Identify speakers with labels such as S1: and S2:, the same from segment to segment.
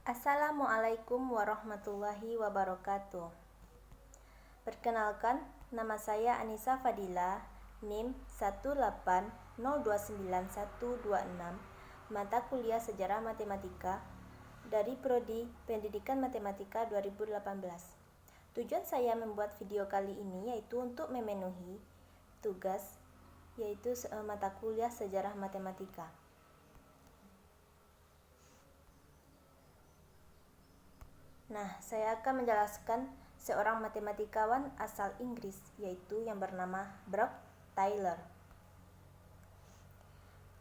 S1: Assalamualaikum warahmatullahi wabarakatuh. Perkenalkan, nama saya Anissa Fadila, NIM 180291126, mata kuliah Sejarah Matematika dari Prodi Pendidikan Matematika 2018. Tujuan saya membuat video kali ini yaitu untuk memenuhi tugas yaitu mata kuliah Sejarah Matematika. Nah, saya akan menjelaskan seorang matematikawan asal Inggris, yaitu yang bernama Brock Taylor.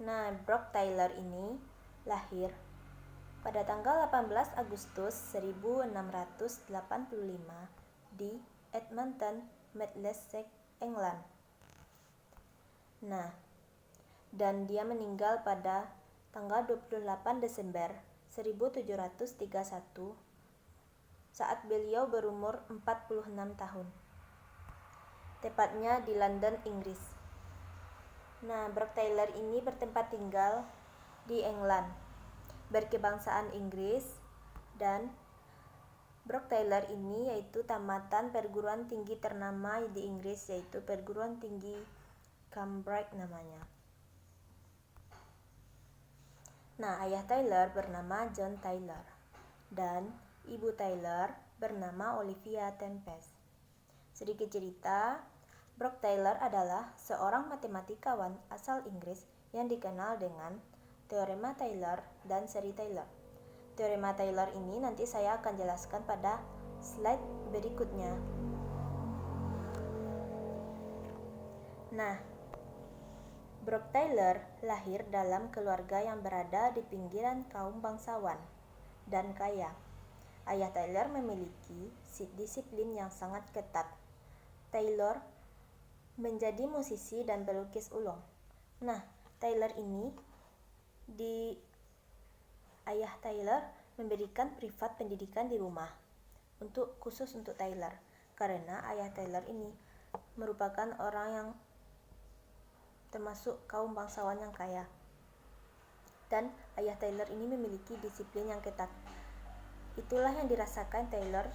S1: Nah, Brock Taylor ini lahir pada tanggal 18 Agustus 1685 di Edmonton, Middlesex, England. Nah, dan dia meninggal pada tanggal 28 Desember 1731 saat beliau berumur 46 tahun, tepatnya di London, Inggris. Nah, Brock Taylor ini bertempat tinggal di England, berkebangsaan Inggris, dan Brock Taylor ini yaitu tamatan perguruan tinggi ternama di Inggris, yaitu perguruan tinggi Cambridge namanya. Nah, ayah Taylor bernama John Taylor dan ibu Taylor bernama Olivia Tempest. Sedikit cerita, Brock Taylor adalah seorang matematikawan asal Inggris yang dikenal dengan Teorema Taylor dan seri Taylor. Teorema Taylor ini nanti saya akan jelaskan pada slide berikutnya. Nah, Brock Taylor lahir dalam keluarga yang berada di pinggiran kaum bangsawan dan kaya. Ayah Taylor memiliki disiplin yang sangat ketat. Taylor menjadi musisi dan pelukis ulung. Nah, ayah Taylor memberikan privat pendidikan di rumah khusus untuk Taylor, karena ayah Taylor ini merupakan orang yang termasuk kaum bangsawan yang kaya. Dan ayah Taylor ini memiliki disiplin yang ketat. Itulah yang dirasakan Taylor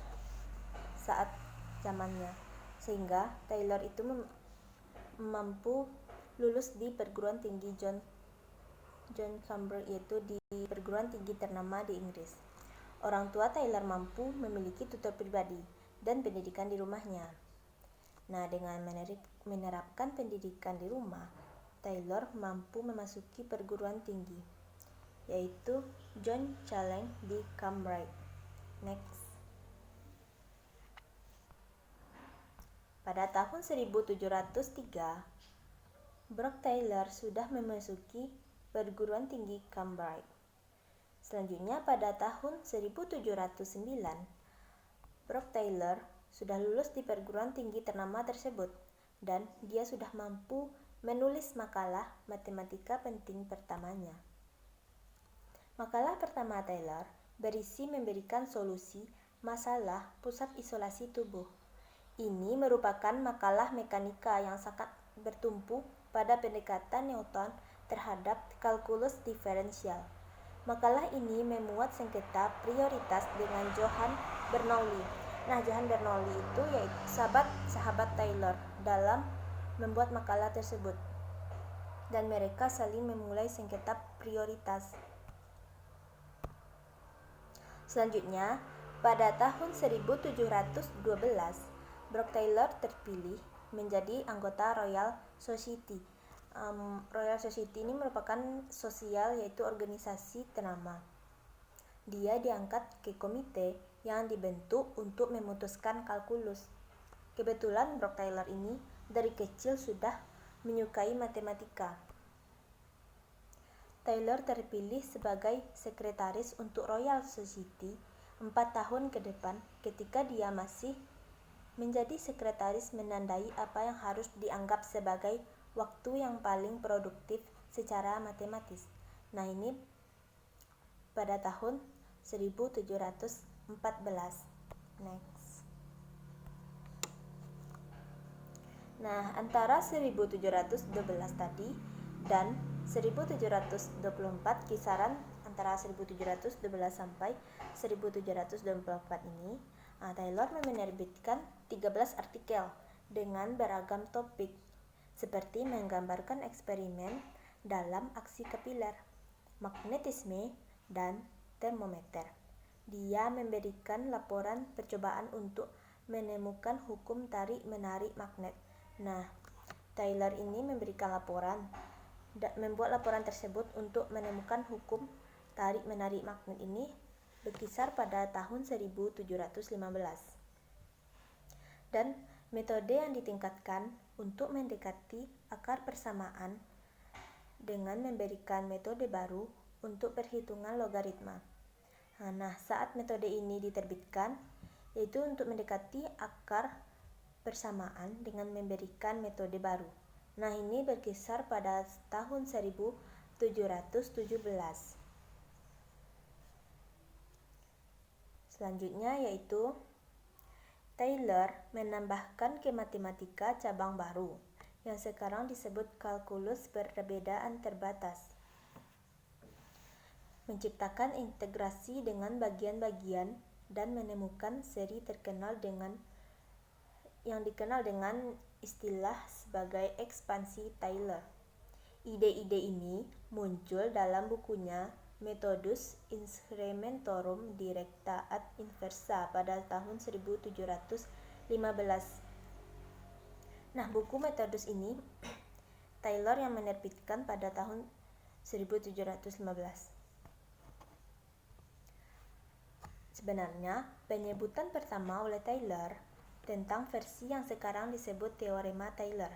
S1: saat zamannya, sehingga Taylor itu mampu lulus di perguruan tinggi John Cambridge, yaitu di perguruan tinggi ternama di Inggris. Orang tua Taylor mampu memiliki tutor pribadi dan pendidikan di rumahnya. Nah, dengan menerapkan pendidikan di rumah, Taylor mampu memasuki perguruan tinggi, yaitu John Challenge di Cambridge. Next. Pada tahun 1703, Brock Taylor sudah memasuki perguruan tinggi Cambridge. Selanjutnya pada tahun 1709, Brock Taylor sudah lulus di perguruan tinggi ternama tersebut dan dia sudah mampu menulis makalah matematika penting pertamanya. Makalah pertama Taylor berisi memberikan solusi masalah pusat isolasi tubuh. Ini merupakan makalah mekanika yang sangat bertumpu pada pendekatan Newton terhadap kalkulus diferensial. Makalah ini memuat sengketa prioritas dengan Johann Bernoulli. Nah, Johann Bernoulli itu yaitu sahabat Taylor dalam membuat makalah tersebut. Dan mereka saling memulai sengketa prioritas. Selanjutnya, pada tahun 1712, Brock Taylor terpilih menjadi anggota Royal Society. Royal Society ini merupakan sosial, yaitu organisasi ternama. Dia diangkat ke komite yang dibentuk untuk memutuskan kalkulus. Kebetulan Brock Taylor ini dari kecil sudah menyukai matematika. Taylor terpilih sebagai sekretaris untuk Royal Society 4 tahun ke depan. Ketika dia masih menjadi sekretaris, menandai apa yang harus dianggap sebagai waktu yang paling produktif secara matematis. Nah, ini pada tahun 1714. Next. Nah, antara 1712 tadi dan 1724 kisaran antara 1712 sampai 1724 ini, Taylor menerbitkan 13 artikel dengan beragam topik, seperti menggambarkan eksperimen dalam aksi kapiler, magnetisme, dan termometer. Dia memberikan laporan percobaan untuk menemukan hukum tarik-menarik magnet. Nah, Taylor ini membuat laporan tersebut untuk menemukan hukum tarik-menarik magnet ini berkisar pada tahun 1715. Dan metode yang ditingkatkan untuk mendekati akar persamaan dengan memberikan metode baru untuk perhitungan logaritma. Nah, saat metode ini diterbitkan, yaitu untuk mendekati akar persamaan dengan memberikan metode baru. Nah, ini berkisar pada tahun 1717. Selanjutnya yaitu Taylor menambahkan ke matematika cabang baru yang sekarang disebut kalkulus perbedaan terbatas. Menciptakan integrasi dengan bagian-bagian dan menemukan seri terkenal yang dikenal dengan istilah sebagai ekspansi Taylor. Ide-ide ini muncul dalam bukunya Methodus Incrementorum Directa ad Inversa pada tahun 1715. Nah, buku Methodus ini Taylor yang menerbitkan pada tahun 1715. Sebenarnya, penyebutan pertama oleh Taylor tentang versi yang sekarang disebut teorema Taylor.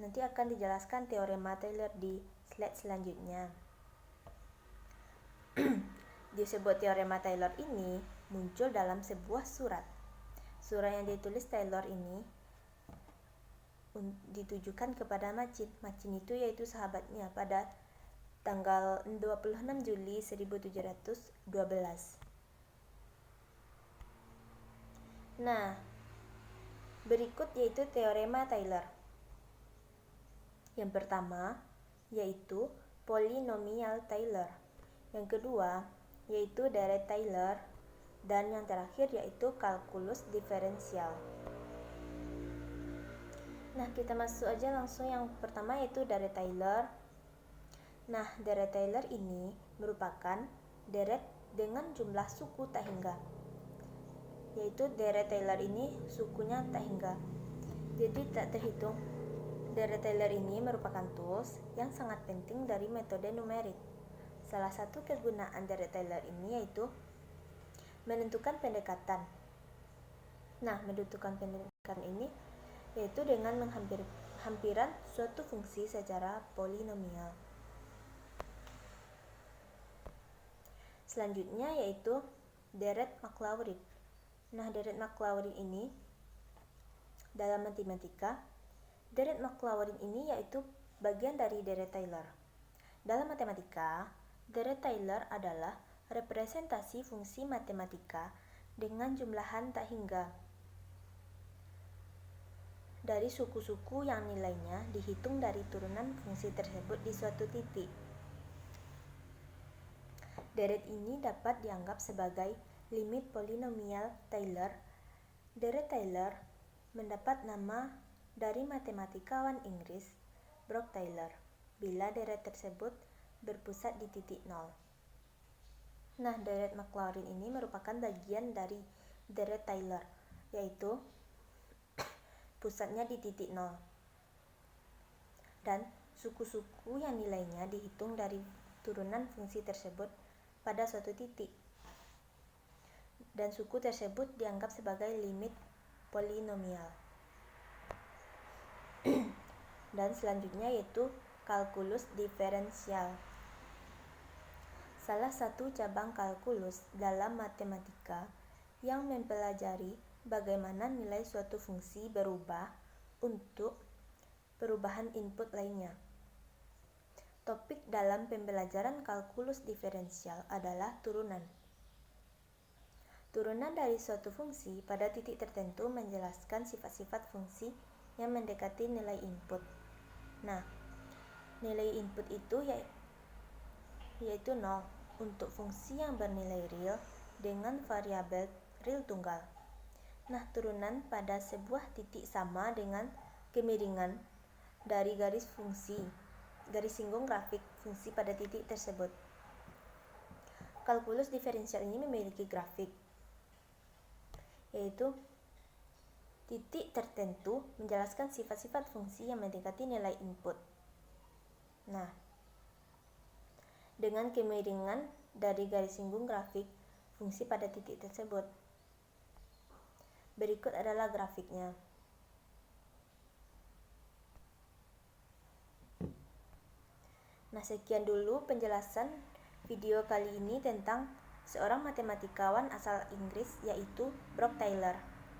S1: Nanti akan dijelaskan teorema Taylor di slide selanjutnya. Disebut teorema Taylor ini muncul dalam sebuah surat. Surat yang ditulis Taylor ini ditujukan kepada Machin. Machin itu yaitu sahabatnya pada tanggal 26 Juli 1712. Nah, berikut yaitu teorema Taylor. Yang pertama yaitu polinomial Taylor. Yang kedua yaitu deret Taylor. Dan yang terakhir yaitu kalkulus diferensial. Nah, kita masuk aja langsung yang pertama yaitu deret Taylor. Nah, deret Taylor ini merupakan deret dengan jumlah suku tak hingga. Yaitu deret Taylor ini sukunya tak hingga, jadi tak terhitung. Deret Taylor ini merupakan tools yang sangat penting dari metode numerik. Salah satu kegunaan deret Taylor ini yaitu menentukan pendekatan. Nah, menentukan pendekatan ini yaitu dengan hampiran suatu fungsi secara polinomial. Selanjutnya yaitu deret Maclaurin. Nah, deret Maclaurin ini dalam matematika, deret Maclaurin ini yaitu bagian dari deret Taylor. Dalam matematika, deret Taylor adalah representasi fungsi matematika dengan jumlahan tak hingga dari suku-suku yang nilainya dihitung dari turunan fungsi tersebut di suatu titik. Deret ini dapat dianggap sebagai limit polinomial Taylor. Deret Taylor mendapat nama dari matematikawan Inggris Brock Taylor bila deret tersebut berpusat di titik nol. Nah, deret Maclaurin ini merupakan bagian dari deret Taylor, yaitu pusatnya di titik nol. Dan suku-suku yang nilainya dihitung dari turunan fungsi tersebut pada suatu titik. Dan suku tersebut dianggap sebagai limit polinomial. Dan selanjutnya yaitu kalkulus diferensial. Salah satu cabang kalkulus dalam matematika yang mempelajari bagaimana nilai suatu fungsi berubah untuk perubahan input lainnya. Topik dalam pembelajaran kalkulus diferensial adalah turunan. Turunan dari suatu fungsi pada titik tertentu menjelaskan sifat-sifat fungsi yang mendekati nilai input. Nah, nilai input itu yaitu 0. untuk fungsi yang bernilai real dengan variabel real tunggal. Nah, turunan pada sebuah titik sama dengan kemiringan dari garis singgung grafik fungsi pada titik tersebut. Kalkulus diferensial ini memiliki grafik, yaitu titik tertentu menjelaskan sifat-sifat fungsi yang mendekati nilai input. Nah, dengan kemiringan dari garis singgung grafik fungsi pada titik tersebut. Berikut adalah grafiknya. Nah, sekian dulu penjelasan video kali ini tentang seorang matematikawan asal Inggris yaitu Brock Taylor.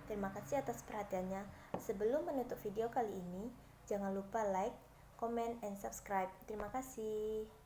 S1: Terima kasih atas perhatiannya. Sebelum menutup video kali ini, jangan lupa like, comment, and subscribe. Terima kasih.